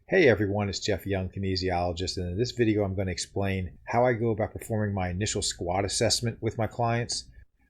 Hey everyone, it's Jeff Young, kinesiologist, and in this video I'm going to explain how I go about performing my initial squat assessment with my clients.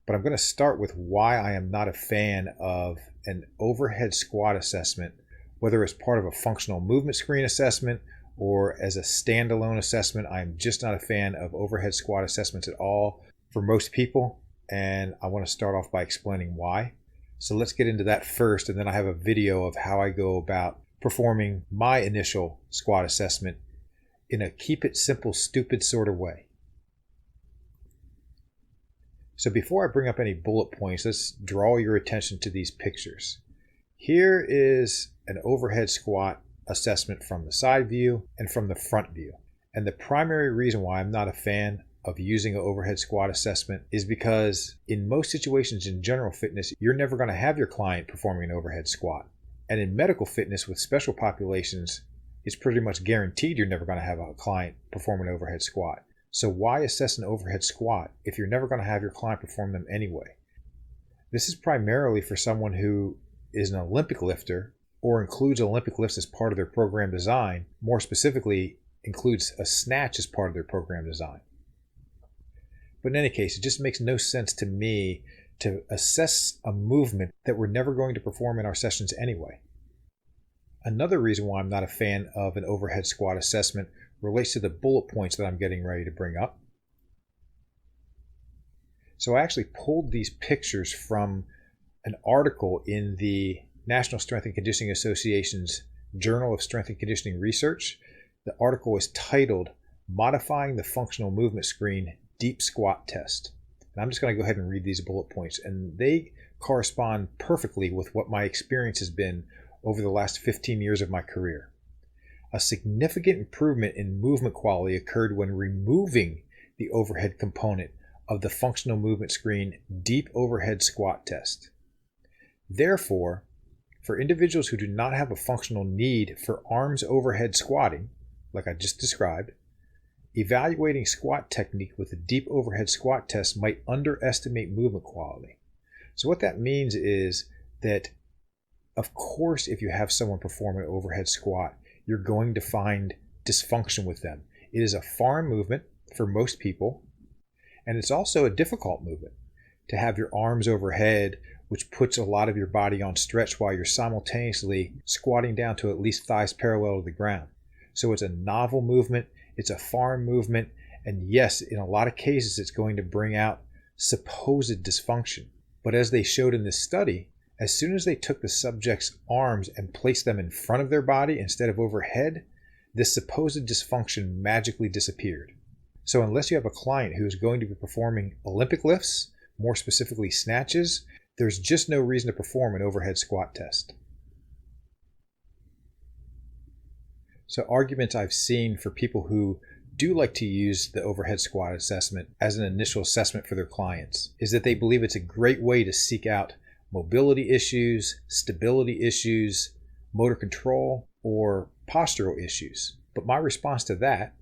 But I'm going to start with why I am not a fan of an overhead squat assessment, whether it's part of a functional movement screen assessment or as a standalone assessment. I'm just not a fan of overhead squat assessments at all for most people, and I want to start off by explaining why. So let's get into that first, and then I have a video of how I go about performing my initial squat assessment in a keep it simple, stupid sort of way. So before I bring up any bullet points, let's draw your attention to these pictures. Here is an overhead squat assessment from the side view and from the front view. And the primary reason why I'm not a fan of using an overhead squat assessment is because in most situations in general fitness, you're never going to have your client performing an overhead squat. And in medical fitness with special populations, it's pretty much guaranteed you're never going to have a client perform an overhead squat. So why assess an overhead squat if you're never going to have your client perform them anyway? This is primarily for someone who is an Olympic lifter or includes Olympic lifts as part of their program design, more specifically includes a snatch as part of their program design. But in any case, it just makes no sense to me to assess a movement that we're never going to perform in our sessions anyway. Another reason why I'm not a fan of an overhead squat assessment relates to the bullet points that I'm getting ready to bring up. So I actually pulled these pictures from an article in the National Strength and Conditioning Association's Journal of Strength and Conditioning Research. The article is titled "Modifying the Functional Movement Screen Deep Squat Test." And I'm just going to go ahead and read these bullet points, and they correspond perfectly with what my experience has been over the last 15 years of my career. A significant improvement in movement quality occurred when removing the overhead component of the functional movement screen deep overhead squat test. Therefore, for individuals who do not have a functional need for arms overhead squatting, like I just described, evaluating squat technique with a deep overhead squat test might underestimate movement quality. So what that means is that, of course, if you have someone perform an overhead squat, you're going to find dysfunction with them. It is a foreign movement for most people, and it's also a difficult movement to have your arms overhead, which puts a lot of your body on stretch while you're simultaneously squatting down to at least thighs parallel to the ground. So it's a novel movement. It's a foreign movement, and yes, in a lot of cases, it's going to bring out supposed dysfunction. But as they showed in this study, as soon as they took the subject's arms and placed them in front of their body instead of overhead, this supposed dysfunction magically disappeared. So unless you have a client who is going to be performing Olympic lifts, more specifically snatches, there's just no reason to perform an overhead squat test. So arguments I've seen for people who do like to use the overhead squat assessment as an initial assessment for their clients is that they believe it's a great way to seek out mobility issues, stability issues, motor control, or postural issues. But my response to that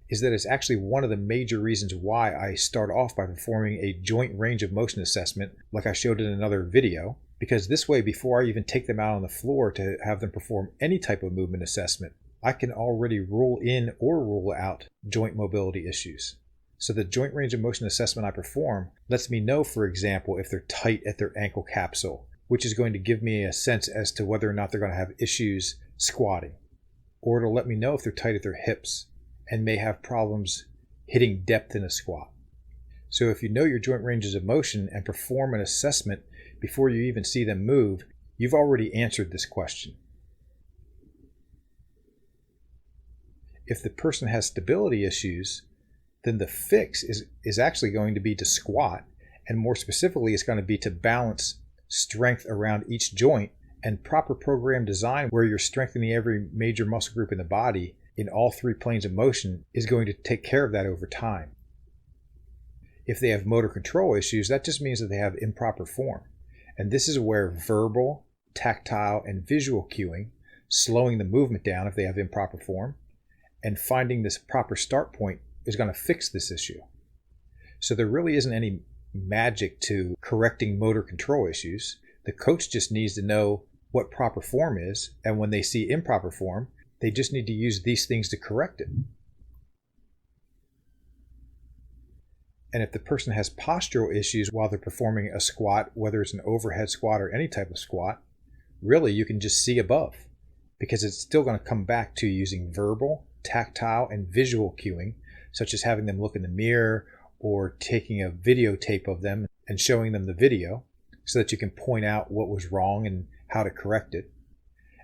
is that it's actually one of the major reasons why I start off by performing a joint range of motion assessment like I showed in another video. Because this way, before I even take them out on the floor to have them perform any type of movement assessment, I can already rule in or rule out joint mobility issues. So the joint range of motion assessment I perform lets me know, for example, if they're tight at their ankle capsule, which is going to give me a sense as to whether or not they're going to have issues squatting. Or it'll let me know if they're tight at their hips and may have problems hitting depth in a squat. So if you know your joint ranges of motion and perform an assessment before you even see them move, you've already answered this question. If the person has stability issues, then the fix is actually going to be to squat, and more specifically, it's going to be to balance strength around each joint, and proper program design where you're strengthening every major muscle group in the body in all three planes of motion is going to take care of that over time. If they have motor control issues, that just means that they have improper form. And this is where verbal, tactile, and visual cueing, slowing the movement down if they have improper form, and finding this proper start point is going to fix this issue. So there really isn't any magic to correcting motor control issues. The coach just needs to know what proper form is, and when they see improper form, They just need to use these things to correct it. And if the person has postural issues while they're performing a squat, whether it's an overhead squat or any type of squat, really you can just see above, because it's still going to come back to using verbal, tactile, and visual cueing, such as having them look in the mirror or taking a videotape of them and showing them the video so that you can point out what was wrong and how to correct it.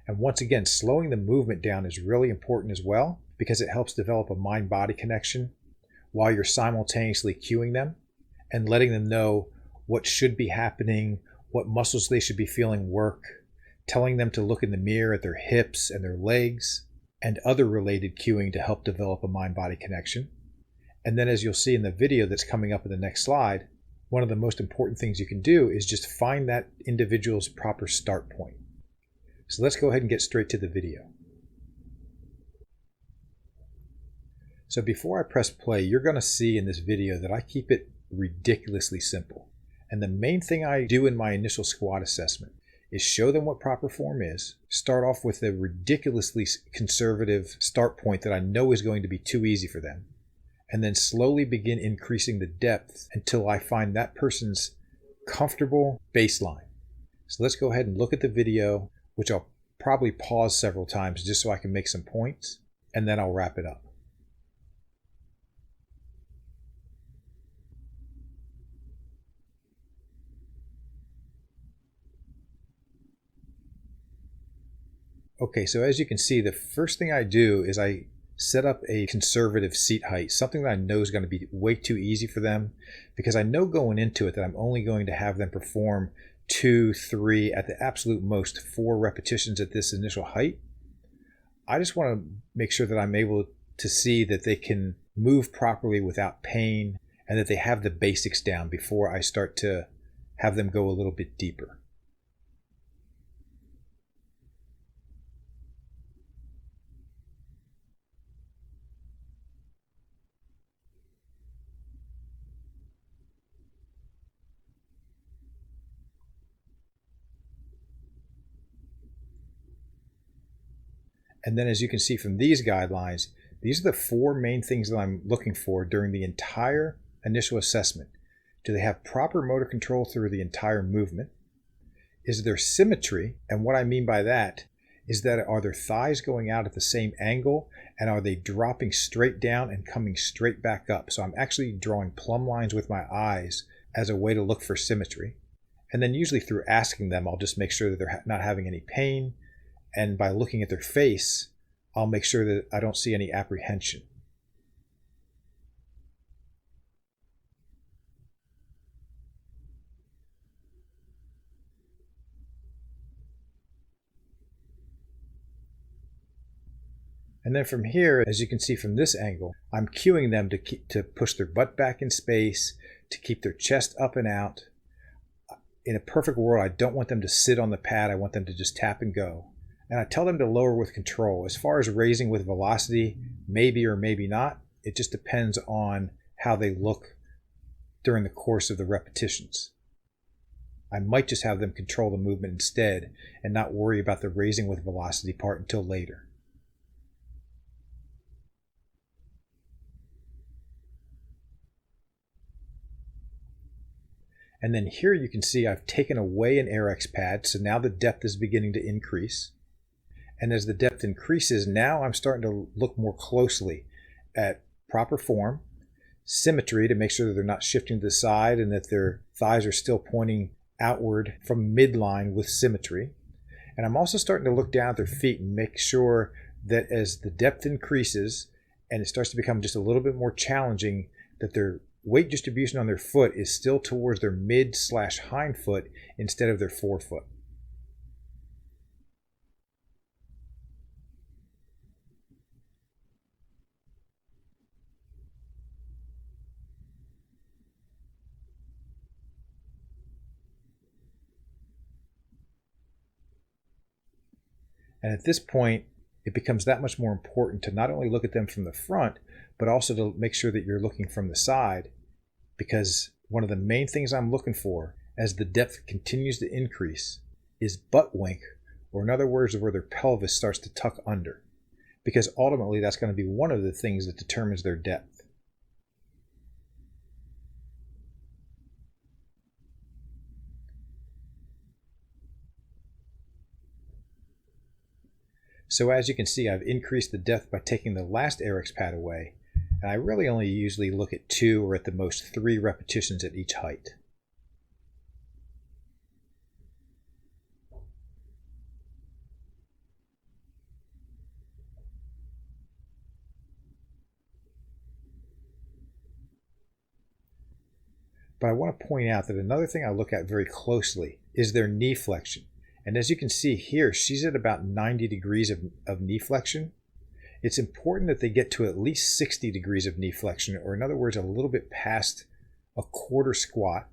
And once again, slowing the movement down is really important as well, because it helps develop a mind-body connection while you're simultaneously cueing them and letting them know what should be happening, what muscles they should be feeling work, telling them to look in the mirror at their hips and their legs, and other related cueing to help develop a mind-body connection. And then, as you'll see in the video that's coming up in the next slide, one of the most important things you can do is just find that individual's proper start point. So let's go ahead and get straight to the video. So before I press play, you're going to see in this video that I keep it ridiculously simple. And the main thing I do in my initial squat assessment is show them what proper form is, start off with a ridiculously conservative start point that I know is going to be too easy for them, and then slowly begin increasing the depth until I find that person's comfortable baseline. So let's go ahead and look at the video, which I'll probably pause several times just so I can make some points, and then I'll wrap it up. Okay, so as you can see, the first thing I do is I set up a conservative seat height, something that I know is going to be way too easy for them, because I know going into it that I'm only going to have them perform 2, 3, at the absolute most 4 repetitions at this initial height. I just want to make sure that I'm able to see that they can move properly without pain and that they have the basics down before I start to have them go a little bit deeper. And then, as you can see from these guidelines, these are the 4 main things that I'm looking for during the entire initial assessment. Do they have proper motor control through the entire movement? Is there symmetry? And what I mean by that is that are their thighs going out at the same angle, and are they dropping straight down and coming straight back up? So I'm actually drawing plumb lines with my eyes as a way to look for symmetry. And then usually through asking them, I'll just make sure that they're not having any pain. And by looking at their face, I'll make sure that I don't see any apprehension. And then from here, as you can see from this angle, I'm cueing them to push their butt back in space, to keep their chest up and out. In a perfect world, I don't want them to sit on the pad. I want them to just tap and go. And I tell them to lower with control. As far as raising with velocity, maybe or maybe not. It just depends on how they look during the course of the repetitions. I might just have them control the movement instead and not worry about the raising with velocity part until later. And then here you can see I've taken away an AirX pad, so now the depth is beginning to increase. And as the depth increases, now I'm starting to look more closely at proper form, symmetry to make sure that they're not shifting to the side and that their thighs are still pointing outward from midline with symmetry. And I'm also starting to look down at their feet and make sure that as the depth increases and it starts to become just a little bit more challenging, that their weight distribution on their foot is still towards their mid/hind foot instead of their forefoot. And at this point, it becomes that much more important to not only look at them from the front, but also to make sure that you're looking from the side, because one of the main things I'm looking for as the depth continues to increase is butt wink, or in other words, where their pelvis starts to tuck under. because ultimately that's going to be one of the things that determines their depth. So as you can see, I've increased the depth by taking the last Airex pad away, and I really only usually look at 2 or at the most 3 repetitions at each height. But I want to point out that another thing I look at very closely is their knee flexion. And as you can see here, she's at about 90 degrees of knee flexion. It's important that they get to at least 60 degrees of knee flexion, or in other words, a little bit past a quarter squat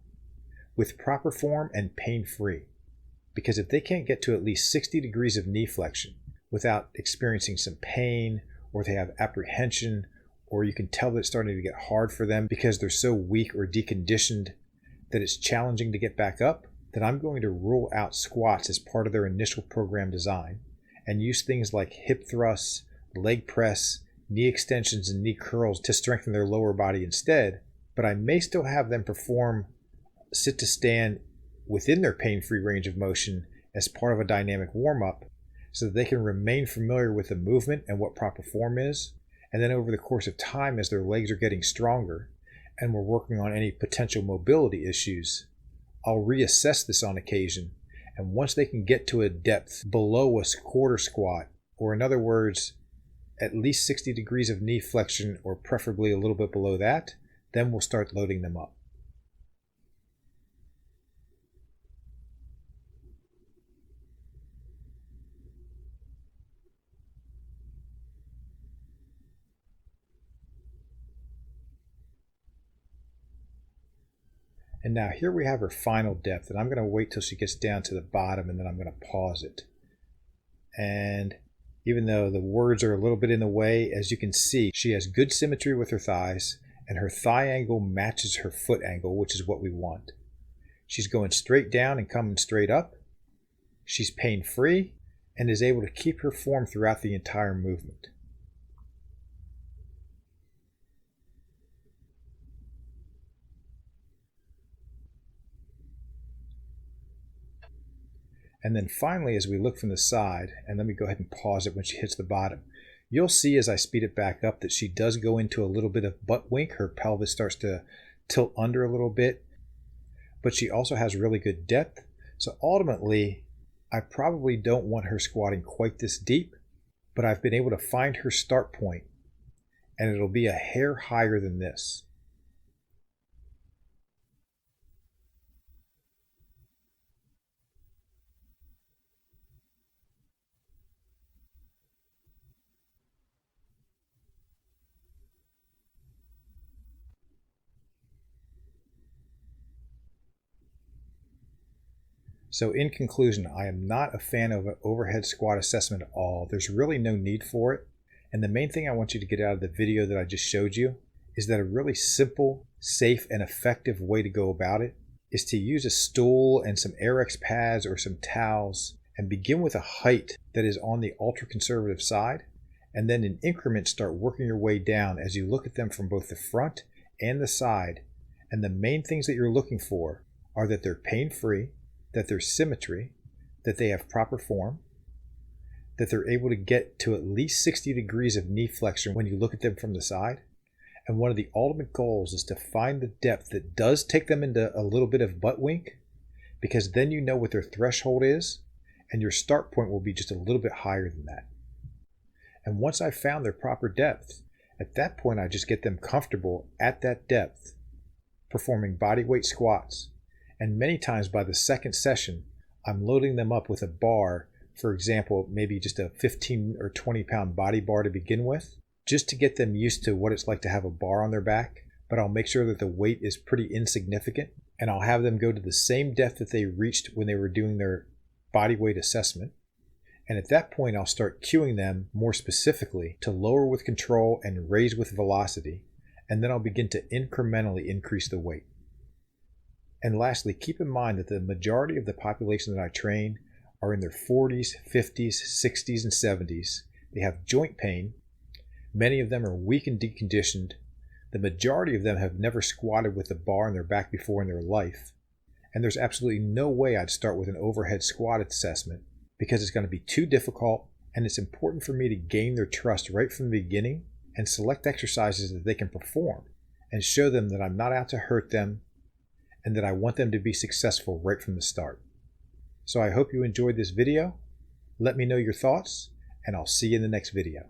with proper form and pain-free. Because if they can't get to at least 60 degrees of knee flexion without experiencing some pain, or they have apprehension, or you can tell that it's starting to get hard for them because they're so weak or deconditioned that it's challenging to get back up, then I'm going to rule out squats as part of their initial program design and use things like hip thrusts, leg press, knee extensions, and knee curls to strengthen their lower body instead. But I may still have them perform sit to stand within their pain-free range of motion as part of a dynamic warm-up so that they can remain familiar with the movement and what proper form is. And then over the course of time, as their legs are getting stronger and we're working on any potential mobility issues, I'll reassess this on occasion. And once they can get to a depth below a quarter squat, or in other words, at least 60 degrees of knee flexion, or preferably a little bit below that, then we'll start loading them up. And now here we have her final depth, and I'm going to wait till she gets down to the bottom, and then I'm going to pause it. And even though the words are a little bit in the way, as you can see, she has good symmetry with her thighs, and her thigh angle matches her foot angle, which is what we want. She's going straight down and coming straight up. She's pain-free and is able to keep her form throughout the entire movement. And then finally, as we look from the side, and let me go ahead and pause it when she hits the bottom, you'll see as I speed it back up that she does go into a little bit of butt wink. Her pelvis starts to tilt under a little bit, but she also has really good depth. So ultimately, I probably don't want her squatting quite this deep, but I've been able to find her start point, and it'll be a hair higher than this. So in conclusion, I am not a fan of an overhead squat assessment at all. There's really no need for it. And the main thing I want you to get out of the video that I just showed you is that a really simple, safe, and effective way to go about it is to use a stool and some Airex pads or some towels and begin with a height that is on the ultra-conservative side, and then in increments start working your way down as you look at them from both the front and the side. And the main things that you're looking for are that they're pain-free, that there's symmetry, that they have proper form, that they're able to get to at least 60 degrees of knee flexion when you look at them from the side. And one of the ultimate goals is to find the depth that does take them into a little bit of butt wink, because then you know what their threshold is, and your start point will be just a little bit higher than that. And once I've found their proper depth, at that point I just get them comfortable at that depth, performing bodyweight squats. And many times by the second session, I'm loading them up with a bar, for example, maybe just a 15 or 20 pound body bar to begin with, just to get them used to what it's like to have a bar on their back. But I'll make sure that the weight is pretty insignificant, and I'll have them go to the same depth that they reached when they were doing their body weight assessment. And at that point, I'll start cueing them more specifically to lower with control and raise with velocity, and then I'll begin to incrementally increase the weight. And lastly, keep in mind that the majority of the population that I train are in their 40s, 50s, 60s, and 70s. They have joint pain. Many of them are weak and deconditioned. The majority of them have never squatted with a bar on their back before in their life. And there's absolutely no way I'd start with an overhead squat assessment because it's going to be too difficult, and it's important for me to gain their trust right from the beginning and select exercises that they can perform and show them that I'm not out to hurt them and that I want them to be successful right from the start. So I hope you enjoyed this video. Let me know your thoughts, and I'll see you in the next video.